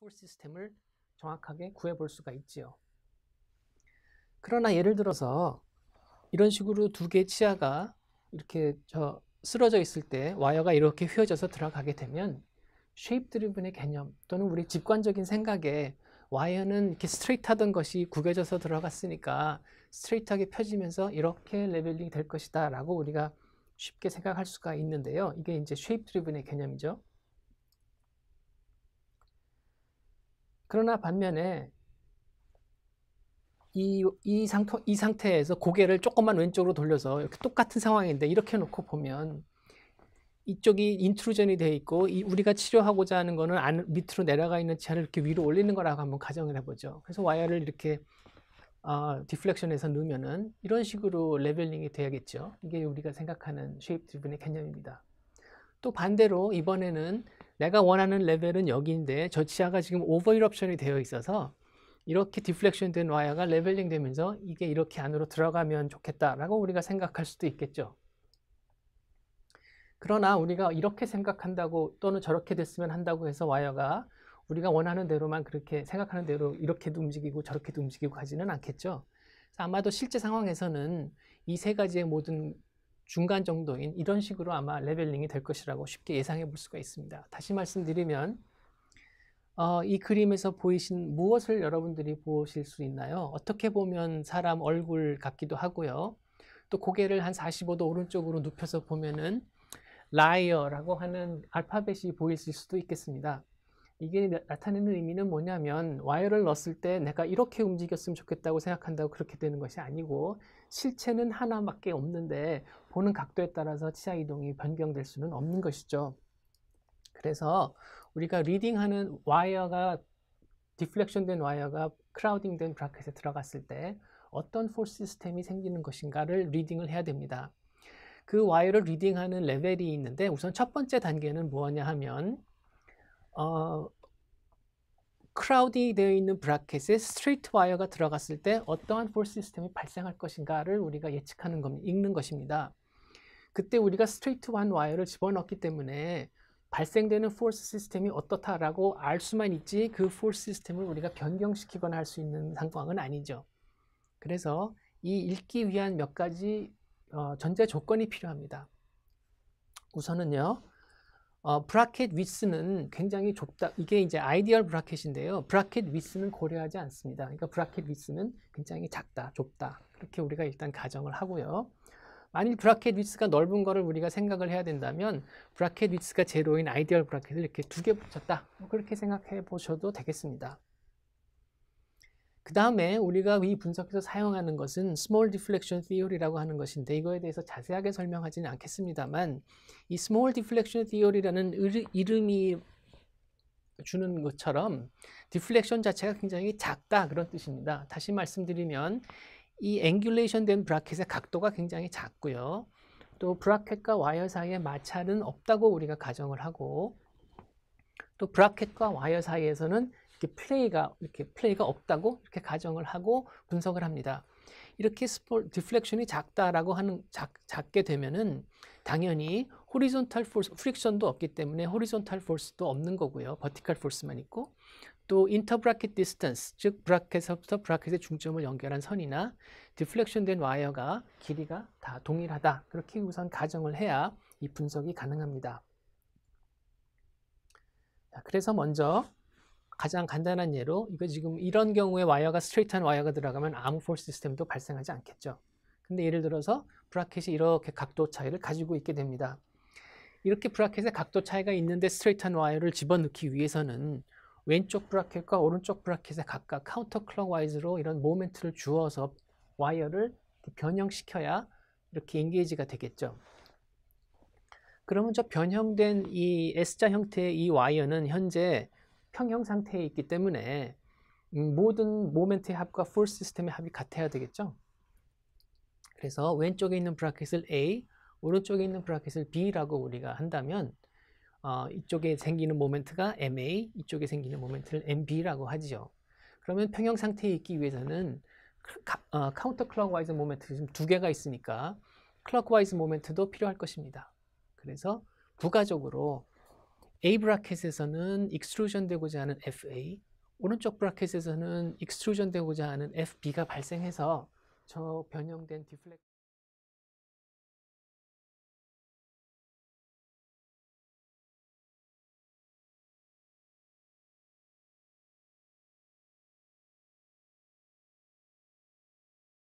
force 시스템을 정확하게 구해볼 수가 있지요. 그러나 예를 들어서 이런 식으로 두 개의 치아가 이렇게 쓰러져 있을 때 와이어가 이렇게 휘어져서 들어가게 되면 쉐입 드리븐의 개념 또는 우리 직관적인 생각에 와이어는 이렇게 스트레이트하던 것이 구겨져서 들어갔으니까 스트레이트하게 펴지면서 이렇게 레벨링이 될 것이다 라고 우리가 쉽게 생각할 수가 있는데요. 이게 이제 쉐입 드리븐의 개념이죠. 그러나 반면에 이 상태에서 고개를 조금만 왼쪽으로 돌려서 이렇게 똑같은 상황인데 이렇게 놓고 보면 이쪽이 인트루전이 되어 있고 우리가 치료하고자 하는 거는 밑으로 내려가 있는 치아를 이렇게 위로 올리는 거라고 한번 가정을 해보죠. 그래서 와이어를 이렇게 디플렉션해서 넣으면은 이런 식으로 레벨링이 돼야겠죠. 이게 우리가 생각하는 쉐입 드리븐의 개념입니다. 또 반대로 이번에는 내가 원하는 레벨은 여기인데 저 치아가 지금 오버 이럽션이 되어 있어서 이렇게 디플렉션 된 와이어가 레벨링 되면서 이게 이렇게 안으로 들어가면 좋겠다라고 우리가 생각할 수도 있겠죠. 그러나 우리가 이렇게 생각한다고 또는 저렇게 됐으면 한다고 해서 와이어가 우리가 원하는 대로만 그렇게 생각하는 대로 이렇게도 움직이고 저렇게도 움직이고 가지는 않겠죠. 아마도 실제 상황에서는 이 세 가지의 모든 중간 정도인 이런 식으로 아마 레벨링이 될 것이라고 쉽게 예상해 볼 수가 있습니다. 다시 말씀드리면 이 그림에서 보이신 무엇을 여러분들이 보실 수 있나요? 어떻게 보면 사람 얼굴 같기도 하고요. 또 고개를 한 45도 오른쪽으로 눕혀서 보면은 라이어라고 하는 알파벳이 보이실 수도 있겠습니다. 이게 나타내는 의미는 뭐냐면 와이어를 넣었을 때 내가 이렇게 움직였으면 좋겠다고 생각한다고 그렇게 되는 것이 아니고 실체는 하나밖에 없는데 보는 각도에 따라서 치아 이동이 변경될 수는 없는 것이죠. 그래서 우리가 리딩하는 와이어가 디플렉션 된 와이어가 크라우딩 된 브라켓에 들어갔을 때 어떤 포스 시스템이 생기는 것인가를 리딩을 해야 됩니다. 그 와이어를 리딩하는 레벨이 있는데 우선 첫 번째 단계는 뭐냐 하면 크라우딩이 되어 있는 브라켓에 스트레이트 와이어가 들어갔을 때 어떠한 포스 시스템이 발생할 것인가를 우리가 예측하는 겁니다. 읽는 것입니다. 그때 우리가 스트레이트 와이어를 집어넣기 때문에 발생되는 포스 시스템이 어떻다라고 알 수만 있지 그 포스 시스템을 우리가 변경시키거나 할 수 있는 상황은 아니죠. 그래서 이 읽기 위한 몇 가지 전제 조건이 필요합니다. 우선은요. 브라켓 위스는 굉장히 좁다. 이게 이제 아이디얼 브라켓인데요. 브라켓 위스는 고려하지 않습니다. 그러니까 브라켓 위스는 굉장히 작다, 좁다. 그렇게 우리가 일단 가정을 하고요. 만일 브라켓 위스가 넓은 거를 우리가 생각을 해야 된다면 브라켓 위스가 제로인 아이디얼 브라켓을 이렇게 두 개 붙였다. 그렇게 생각해 보셔도 되겠습니다. 그 다음에 우리가 이 분석에서 사용하는 것은 Small Deflection Theory라고 하는 것인데 이거에 대해서 자세하게 설명하지는 않겠습니다만 이 Small Deflection Theory라는 이름이 주는 것처럼 디플렉션 자체가 굉장히 작다 그런 뜻입니다. 다시 말씀드리면 이 앵귤레이션 된 브라켓의 각도가 굉장히 작고요. 또 브라켓과 와이어 사이에 마찰은 없다고 우리가 가정을 하고 또 브라켓과 와이어 사이에서는 이렇게 플레이가 없다고 이렇게 가정을 하고 분석을 합니다. 이렇게 디플렉션이 작다라고 하는 작게 되면은 당연히 호리존탈 포스 프릭션도 없기 때문에 호리존탈 포스도 없는 거고요. 버티컬 포스만 있고 또 인터브라켓 디스턴스 즉 브라켓에서부터 브라켓의 중점을 연결한 선이나 디플렉션 된 와이어가 길이가 다 동일하다. 그렇게 우선 가정을 해야 이 분석이 가능합니다. 자, 그래서 먼저 가장 간단한 예로 이거 지금 이런 경우에 와이어가 스트레이트한 와이어가 들어가면 아무 포스 시스템도 발생하지 않겠죠. 근데 예를 들어서 브라켓이 이렇게 각도 차이를 가지고 있게 됩니다. 이렇게 브라켓에 각도 차이가 있는데 스트레이트한 와이어를 집어넣기 위해서는 왼쪽 브라켓과 오른쪽 브라켓에 각각 카운터 클럭와이즈로 이런 모멘트를 주어서 와이어를 변형시켜야 이렇게 엔게이지가 되겠죠. 그러면 저 변형된 이 S자 형태의 이 와이어는 현재 평형 상태에 있기 때문에 모든 모멘트의 합과 포스 시스템의 합이 같아야 되겠죠. 그래서 왼쪽에 있는 브라켓을 A, 오른쪽에 있는 브라켓을 B라고 우리가 한다면 이쪽에 생기는 모멘트가 MA, 이쪽에 생기는 모멘트를 MB라고 하지요. 그러면 평형 상태에 있기 위해서는 카운터 클럭와이즈 모멘트 지금 두 개가 있으니까 클럭와이즈 모멘트도 필요할 것입니다. 그래서 부가적으로 A 브라켓에서는 익스트루전 되고자 하는 FA, 오른쪽 브라켓에서는 익스트루전 되고자 하는 FB가 발생해서 저 변형된 디플렉